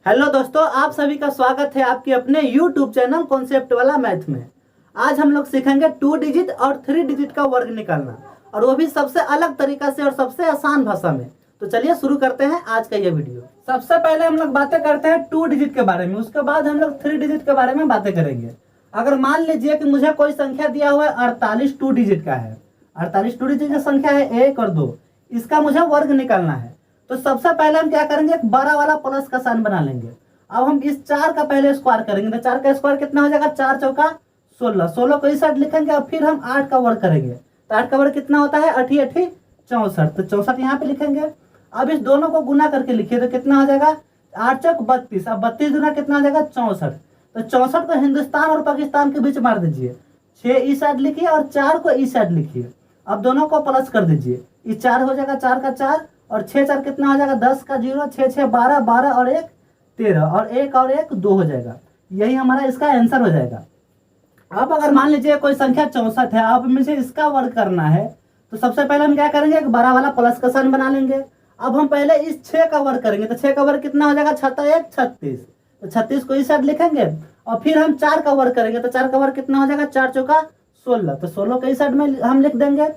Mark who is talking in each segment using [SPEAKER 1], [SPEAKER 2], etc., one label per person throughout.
[SPEAKER 1] Hello दोस्तों, आप सभी का स्वागत है आपके अपने YouTube चैनल कॉन्सेप्ट वाला मैथ में। आज हम लोग सीखेंगे 2 डिजिट और 3 डिजिट का वर्ग निकालना, और वो भी सबसे अलग तरीका से और सबसे आसान भाषा में। तो चलिए शुरू करते हैं आज का ये वीडियो। सबसे पहले हम लोग बातें करते हैं 2 डिजिट के बारे में, उसके बाद हम लोग 3 डिजिट के बारे में बातें करेंगे। अगर मान लीजिए कि मुझे कोई संख्या दिया हुआ है 48 2 डिजिट का है, 48 2 डिजिट की संख्या है 1 और 2, इसका मुझे वर्ग निकालना है। तो सबसे पहले हम क्या करेंगे, एक बड़ा वाला प्लस का साइन बना लेंगे। अब हम इस 4 का पहले स्क्वायर करेंगे, तो 4 का स्क्वायर कितना हो जाएगा, 4 चौका 16, 16 को इस साइड लिखेंगे और फिर हम 8 का वर्ग करेंगे। तो 8 का वर्ग कितना होता है, 8 8 64, तो 64 यहाँ पे लिखेंगे। अब इस दोनों को गुना करके लिखिए तो कितना हो जाएगा, 8 चौक 32, अब 32 गुना कितना हो जाएगा 64। तो 64 को हिंदुस्तान और पाकिस्तान के बीच मार दीजिए, 6 इस साइड लिखिए और 4 को इस साइड लिखिए। अब दोनों को प्लस कर दीजिए, इस 4 हो जाएगा 4 का 4 और 6 4 कितना हो जाएगा 10 का 0, 6 6 12, 12 और 1 13 और 1 और 1 2 हो जाएगा। यही हमारा इसका आंसर हो जाएगा। अब अगर मान लीजिए कोई संख्या 64 है, अब मुझे इसका वर्ग करना है, तो सबसे पहले हम क्या करेंगे, एक बड़ा वाला प्लस का साइन बना लेंगे। अब हम पहले इस 6 का वर्ग करेंगे, तो 6 का वर्ग कितना हो जाएगा 6 1 36, तो 36 को इस साइड लिखेंगे और फिर हम 4 का वर्ग करेंगे, तो 4 का वर्ग कितना हो जाएगा 4 चौका 16, तो 16 को इस साइड में हम लिख देंगे।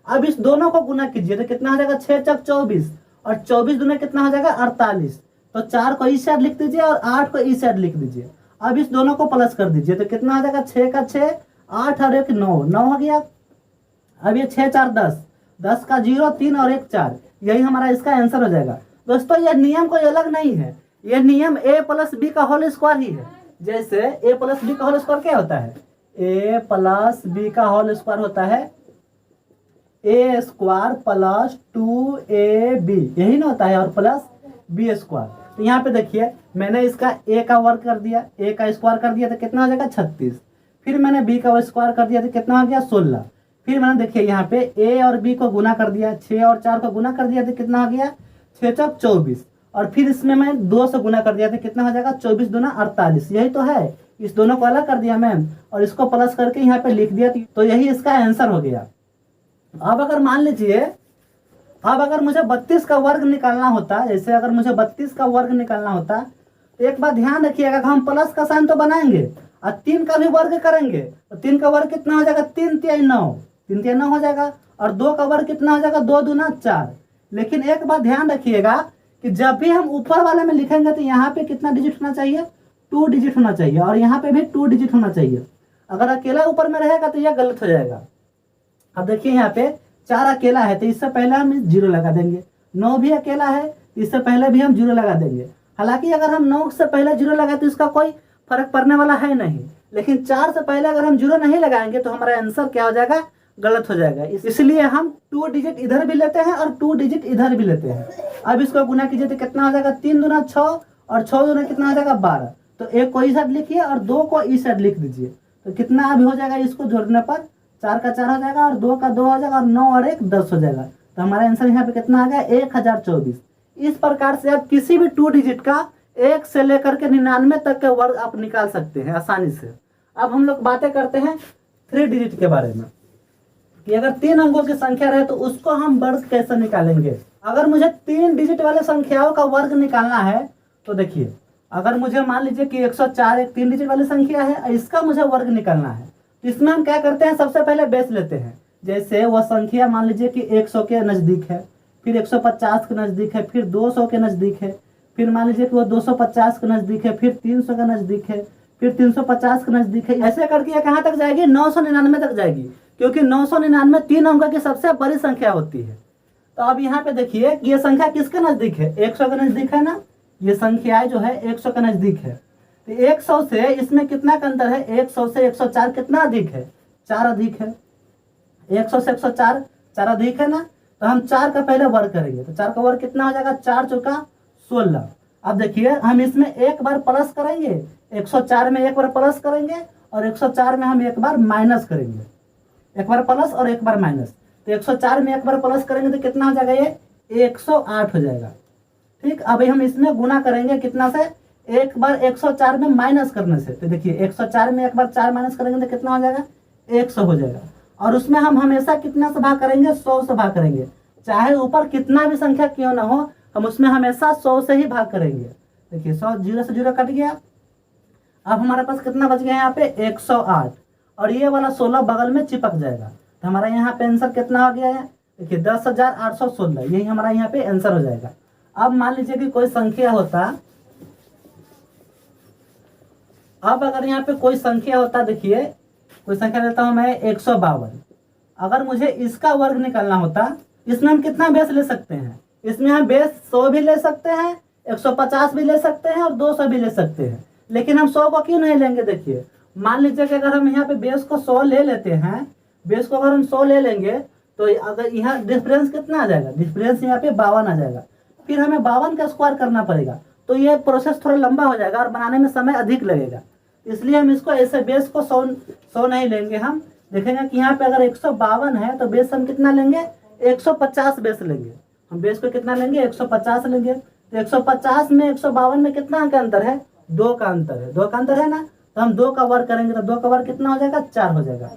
[SPEAKER 1] अब इस दोनों को गुना कीजिए तो कितना हो जाएगा 6 चौक 24 और 24 दुना कितना हो जाएगा 48, तो 4 को इस साइड लिख दीजिए और 8 को इस साइड लिख दीजिए। अब इस दोनों को प्लस कर दीजिए तो कितना हो जाएगा 6 का 6, 8 और 1 9, 9 हो गया। अब ये 6 4 10, 10 का 0 3 और 1 4, यही हमारा इसका आंसर हो जाएगा। दोस्तों ये नियम कोई अलग नहीं है, ये नियम a प्लस बी का होल स्क्वायर ही है। जैसे a प्लस बी का होल स्क्वायर क्या होता है, a प्लस बी का होल स्क्वायर होता है a स्क्वायर प्लस 2ab, यही ना होता है, और प्लस बी स्क्वायर। तो यहाँ पे देखिए मैंने इसका a का वर्ग कर दिया, a का स्क्वायर कर दिया तो कितना हो जाएगा 36, फिर मैंने b का स्क्वायर कर दिया तो कितना हो गया 16, फिर मैंने देखिए यहाँ पे a और b को गुना कर दिया, 6 और 4 को गुना कर दिया तो कितना हो गया 6 चौक 24, और फिर इसमें मैं 2 से गुना कर दिया तो कितना हो जाएगा 24 दूना 48, यही तो है। इस दोनों को अलग कर दिया मैम और इसको प्लस करके यहाँ पे लिख दिया, तो यही इसका आंसर हो गया। अब अगर मान लीजिए, अब अगर मुझे 32 का वर्ग निकालना होता, जैसे अगर मुझे 32 का वर्ग निकालना होता, तो एक बात ध्यान रखिएगा, हम प्लस का साइन तो बनाएंगे और 3 का भी वर्ग करेंगे, तो 3 का वर्ग कितना हो जाएगा 3 3 9, 3 3 9 हो जाएगा, और 2 का वर्ग कितना हो जाएगा 2 दूना 4। लेकिन एक बात ध्यान रखिएगा कि जब भी हम ऊपर वाले में लिखेंगे तो यहाँ पे कितना डिजिट होना चाहिए, 2 डिजिट होना चाहिए, और यहाँ पे भी 2 डिजिट होना चाहिए। अगर अकेला ऊपर में रहेगा तो यह गलत हो जाएगा। अब देखिए यहाँ पे 4 अकेला है तो इससे पहले हम 0 लगा देंगे, 9 भी अकेला है इससे पहले भी हम 0 लगा देंगे। हालांकि अगर हम 9 से पहले 0 लगाए तो इसका कोई फर्क पड़ने वाला है नहीं, लेकिन 4 से पहले अगर हम 0 नहीं लगाएंगे तो हमारा आंसर क्या हो जाएगा, गलत हो जाएगा। इसलिए हम 2 डिजिट इधर भी लेते हैं और 2 डिजिट इधर भी लेते हैं। अब इसको गुना कीजिए तो कितना हो जाएगा 3 दूना 6 और 6 दूना कितना हो जाएगा 12, तो 1 को इस साइड लिखिए और 2 को इस साइड लिख दीजिए, तो कितना अभी हो जाएगा, इसको जोड़ने पर 4 का 4 हो जाएगा और 2 का 2 हो जाएगा और 9 और 1 10 हो जाएगा। तो हमारा आंसर यहाँ पे कितना आ गया 1024। इस प्रकार से आप किसी भी 2 डिजिट का 1 से लेकर के 99 तक का वर्ग आप निकाल सकते हैं आसानी से। अब हम लोग बातें करते हैं 3 डिजिट के बारे में, कि अगर 3 अंकों की संख्या रहे तो उसको हम वर्ग कैसे निकालेंगे। अगर मुझे 3 डिजिट वाले संख्याओं का वर्ग निकालना है तो देखिए, अगर मुझे मान लीजिए कि 104 एक 3 डिजिट वाली संख्या है, इसका मुझे वर्ग निकालना है, तो इसमें हम क्या करते हैं, सबसे पहले बेस लेते हैं। जैसे वह संख्या मान लीजिए कि 100 के नज़दीक है, फिर 150 के नज़दीक है, फिर 200 के नज़दीक है, फिर मान लीजिए कि वो 250 के नज़दीक है, फिर 300 के नज़दीक है, फिर 350 के नज़दीक है, ऐसे करके ये कहाँ तक जाएगी 999 तक जाएगी, क्योंकि 999 3 अंकों की सबसे बड़ी संख्या होती है। तो अब यहाँ पे देखिए कि ये संख्या किसके नज़दीक है, 100 के नज़दीक है ना, ये संख्या जो है 100 के नज़दीक है। तो 100 से इसमें कितना का अंतर है, 100 से 104 कितना अधिक है, 4 अधिक है। 100 से 104 4 अधिक है ना, तो हम 4 का पहले वर्ग करेंगे, तो 4 का वर्ग कितना हो जाएगा 4 चौका 16। अब देखिए हम इसमें एक बार प्लस करेंगे, 104 में एक बार प्लस करेंगे और 104 में हम एक बार माइनस करेंगे, एक बार प्लस और एक बार माइनस। तो 104 में एक बार प्लस करेंगे तो कितना हो जाएगा, ये 108 हो जाएगा। ठीक, अब हम इसमें गुना करेंगे कितना से, एक बार 104 में माइनस करने से, तो देखिए 104 में एक बार 4 माइनस करेंगे तो कितना हो जाएगा 100 हो जाएगा। और उसमें हम हमेशा कितना से भाग करेंगे, 100 से भाग करेंगे, चाहे ऊपर कितना भी संख्या क्यों ना हो, हम उसमें हमेशा 100 से ही भाग करेंगे। देखिए 100 जीरो से जीरो कट गया। अब हमारे पास कितना बच गया यहाँ पे 108, और ये वाला 16 बगल में चिपक जाएगा। तो हमारा यहाँ पे आंसर कितना हो गया है, देखिए 10,816, यही हमारा यहाँ पे आंसर हो जाएगा। अब मान लीजिए कि कोई संख्या होता, अब अगर यहाँ पे कोई संख्या होता, देखिए कोई संख्या लेता हूं मैं 152, अगर मुझे इसका वर्ग निकालना होता, इसमें हम कितना बेस ले सकते हैं, इसमें हम बेस 100 भी ले सकते हैं, 150 भी ले सकते हैं और 200 भी ले सकते हैं, लेकिन हम 100 को क्यों नहीं लेंगे। देखिए मान लीजिए कि अगर हम यहाँ पे बेस को 100 ले लेते हैं, बेस को अगर हम 100 ले लेंगे तो अगर यहाँ डिफरेंस कितना आ जाएगा, डिफरेंस यहाँ पे 52 आ जाएगा। फिर हमें 52 का स्क्वायर करना पड़ेगा, तो ये प्रोसेस थोड़ा लंबा हो जाएगा और बनाने में समय अधिक लगेगा। इसलिए हम इसको ऐसे बेस को 100 नहीं लेंगे। हम देखेंगे कि यहाँ पे अगर 152 है तो बेस हम कितना लेंगे, 150 बेस लेंगे। हम बेस को कितना लेंगे, 150 लेंगे। तो 150 में 152 में कितना का अंतर है, 2 का अंतर है, 2 का अंतर है ना। तो हम 2 का वर्ग करेंगे तो 2 का वर्ग कितना हो जाएगा, 4 हो जाएगा,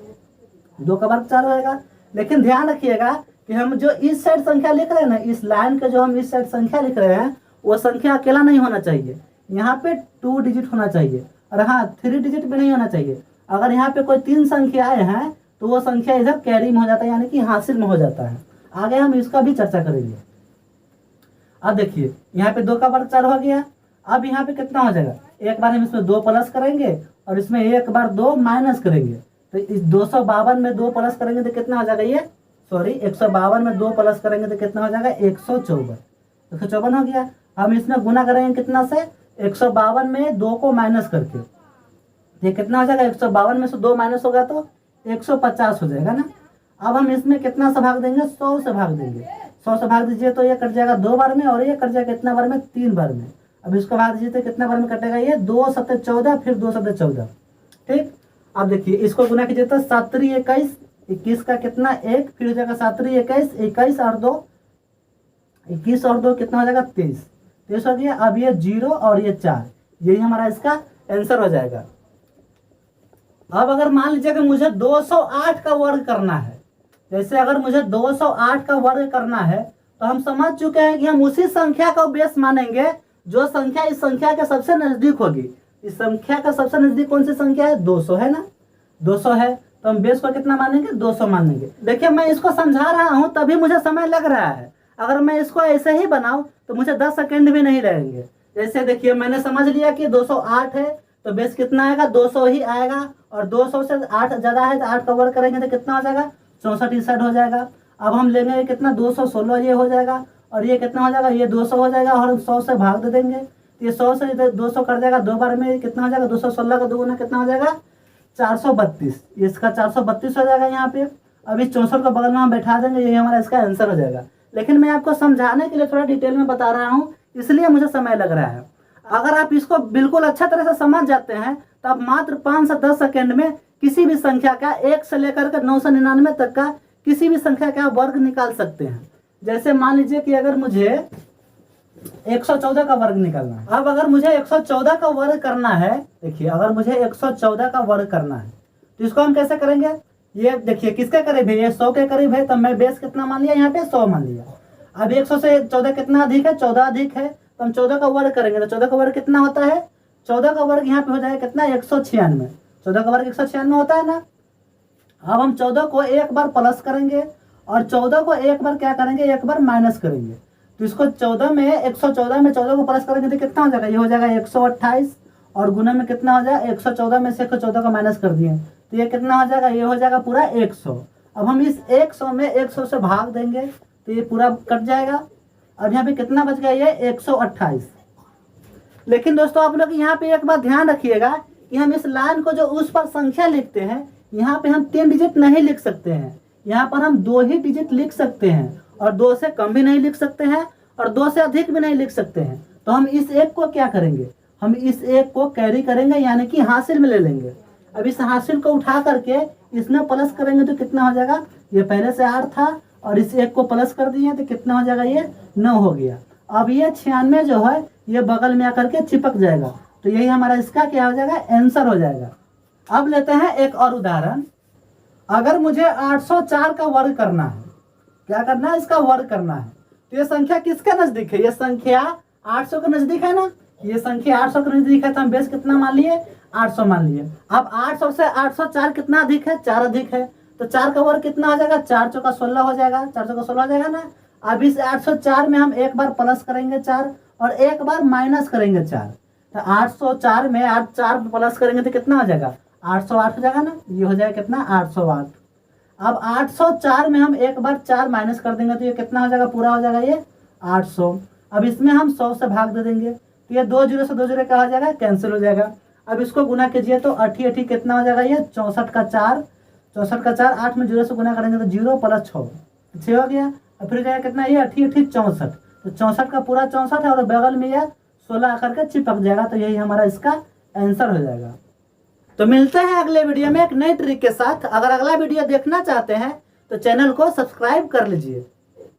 [SPEAKER 1] 2 का वर्ग 4 हो जाएगा। लेकिन ध्यान रखिएगा कि हम जो इस साइड संख्या लिख रहे हैं ना, इस लाइन के जो हम इस साइड संख्या लिख रहे हैं, वो संख्या अकेला नहीं होना चाहिए, यहाँ पे 2 डिजिट होना चाहिए, और हाँ 3 डिजिट भी नहीं होना चाहिए। अगर यहाँ पे कोई 3 संख्याएं हैं तो वो संख्या इधर कैरी में हो जाता है, यानी कि हासिल में हो जाता है। आगे हम इसका भी चर्चा करेंगे। अब देखिए यहाँ पे 2 का वर्ग 4 हो गया। अब यहाँ पे कितना हो जाएगा, एक बार हम इसमें 2 प्लस करेंगे और इसमें एक बार 2 माइनस करेंगे। तो इस 252 में 2 प्लस करेंगे तो कितना हो जाएगा, ये 152 में 2 प्लस करेंगे तो कितना हो जाएगा, 154, 154 हो गया। हम इसमें गुना करेंगे कितना से, 152 में 2 को माइनस करके, ये कितना हो जाएगा, 152 में से 2 माइनस होगा तो 150 हो जाएगा ना। अब हम इसमें कितना से भाग देंगे, 100 से भाग देंगे। 100 से भाग दीजिए तो ये कट जाएगा 2 बार में, और ये कट जाएगा कितना बार में, 3 बार में। अब इसको भाग दीजिए तो कितना बार में कटेगा, ये 2 सत्ते 14, फिर 2 सत्ते 14, ठीक। अब देखिए इसको गुना कीजिए तो 7 3 21, 21 का कितना 1, फिर हो जाएगा 7 3 21, 21 और 2, 21 और 2 कितना हो जाएगा, 23, 23 हो गया। अब ये 0 और ये 4, यही हमारा इसका आंसर हो जाएगा। अब अगर मान लीजिए कि मुझे 208 का वर्ग करना है, जैसे अगर मुझे 208 का वर्ग करना है, तो हम समझ चुके हैं कि हम उसी संख्या का बेस मानेंगे जो संख्या इस संख्या के सबसे नजदीक होगी। इस संख्या का सबसे नजदीक कौन सी संख्या है, 200 है ना, 200 है, तो हम बेस को कितना मानेंगे, 200 मानेंगे। देखिए मैं इसको समझा रहा हूं तभी मुझे समय लग रहा है, अगर मैं इसको ऐसे ही बनाऊं तो मुझे 10 सेकेंड भी नहीं लगेंगे। जैसे देखिए मैंने समझ लिया कि 208 है तो बेस कितना आएगा, 200 ही आएगा, और 200 से 8 ज्यादा है तो 8 का वर्ग करेंगे तो कितना हो जाएगा, 64 61 हो जाएगा। अब हम लेंगे कितना, 216, ये हो जाएगा, और ये कितना हो जाएगा, ये 200 हो जाएगा, और 100 से भाग दे देंगे, ये 100 से 200 कर जाएगा 2 बार में, कितना हो जाएगा, 216 का 2 गुना कितना हो जाएगा, 432, इसका 432 हो जाएगा यहाँ पे। अभी 64 को बगल में हम बैठा देंगे, यही हमारा इसका आंसर हो जाएगा। लेकिन मैं आपको समझाने के लिए थोड़ा डिटेल में बता रहा हूँ, इसलिए मुझे समय लग रहा है। अगर आप इसको बिल्कुल अच्छा तरह से समझ जाते हैं तो आप मात्र 5 से 10 सेकेंड में किसी भी संख्या का 1 से लेकर के 999 तक का किसी भी संख्या का वर्ग निकाल सकते हैं। जैसे मान लीजिए कि अगर मुझे 114 का वर्ग निकालना है, अब अगर मुझे 114 का वर्ग करना है, देखिए अगर मुझे 114 का वर्ग करना है तो इसको हम कैसे करेंगे, ये देखिए किसके करीब है, ये 100 के करीब है, तो मैं बेस कितना मान लिया, यहाँ पे 100 मान लिया। अब 100 से 14 कितना अधिक है, 14 अधिक है, तो हम 14 का वर्ग करेंगे तो 14 का वर्ग कितना होता है, 14 का वर्ग यहाँ पे हो जाएगा कितना, 196, 14 का वर्ग 196 होता है ना। अब हम 14 को एक बार प्लस करेंगे और 14 को एक बार क्या करेंगे, एक बार माइनस करेंगे। तो इसको 14 में 114 में 14 को प्लस करेंगे तो कितना हो जाएगा, ये हो जाएगा 128, और गुना में कितना हो जाएगा, 114 में से 114 का माइनस कर दिए तो ये कितना हो जाएगा, ये हो जाएगा पूरा 100। अब हम इस 100 में 100 से भाग देंगे तो ये पूरा कट जाएगा। अब यहाँ पे कितना बच गया, ये 128। लेकिन दोस्तों आप लोग यहाँ पे एक बात ध्यान रखिएगा कि हम इस लाइन को जो उस पर संख्या लिखते हैं, यहाँ पे हम 3 डिजिट नहीं लिख सकते हैं, यहाँ पर हम 2 ही डिजिट लिख सकते हैं, और 2 से कम भी नहीं लिख सकते हैं, और 2 से अधिक भी नहीं लिख सकते हैं। तो हम इस एक को क्या करेंगे, हम इस एक को कैरी करेंगे, यानी कि हासिल में ले लेंगे। अब इस हासिल को उठा करके इसमें प्लस करेंगे तो कितना हो जाएगा, ये पहले से 8 था और इस एक को प्लस कर दिए तो कितना हो जाएगा, ये 9 हो गया। अब ये 96 जो है ये बगल में आकर के चिपक जाएगा, तो यही हमारा इसका क्या हो जाएगा, आंसर हो जाएगा। अब लेते हैं एक और उदाहरण। अगर मुझे 804 का वर्ग करना है, क्या करना है, इसका वर्ग करना है, तो ये संख्या किसके नजदीक है, ये संख्या 800 के नजदीक है ना, ये संख्या 800 के नजदीक है तो हम बेस कितना मान लिए, 800 मान लिए। अब 800 से 804 कितना अधिक है, 4 अधिक है, तो 4 का वर्ग कितना हो जाएगा, 4 चौका 16 हो जाएगा, 4 चौका 16 हो जाएगा ना। अब इस 804 में हम एक बार प्लस करेंगे 4 और एक बार माइनस करेंगे 4, तो 804 में 8 4 प्लस करेंगे तो कितना हो जाएगा, 808 हो जाएगा ना। ये हो जाएगा कितना, 808। अब 804 में हम एक बार 4 माइनस कर देंगे तो ये कितना हो जाएगा, पूरा हो जाएगा ये 800। अब इसमें हम 100 से भाग दे देंगे तो ये 2 जीरो से 2 जीरो क्या हो जाएगा, कैंसिल हो जाएगा। अब इसको गुना कीजिए तो 80 कितना हो जाएगा, ये 64 का 4, 64 का 4, 8 में 0 से गुना करेंगे तो 0 प्लस 6 हो गया। अब फिर जाएगा कितना, ये 80 64, तो 64 का पूरा 64 है और बगल में यह 16 आकर के चिपक जाएगा, तो यही हमारा इसका आंसर हो जाएगा। तो मिलते हैं अगले वीडियो में एक नई ट्रिक के साथ। अगर अगला वीडियो देखना चाहते हैं तो चैनल को सब्सक्राइब कर लीजिए।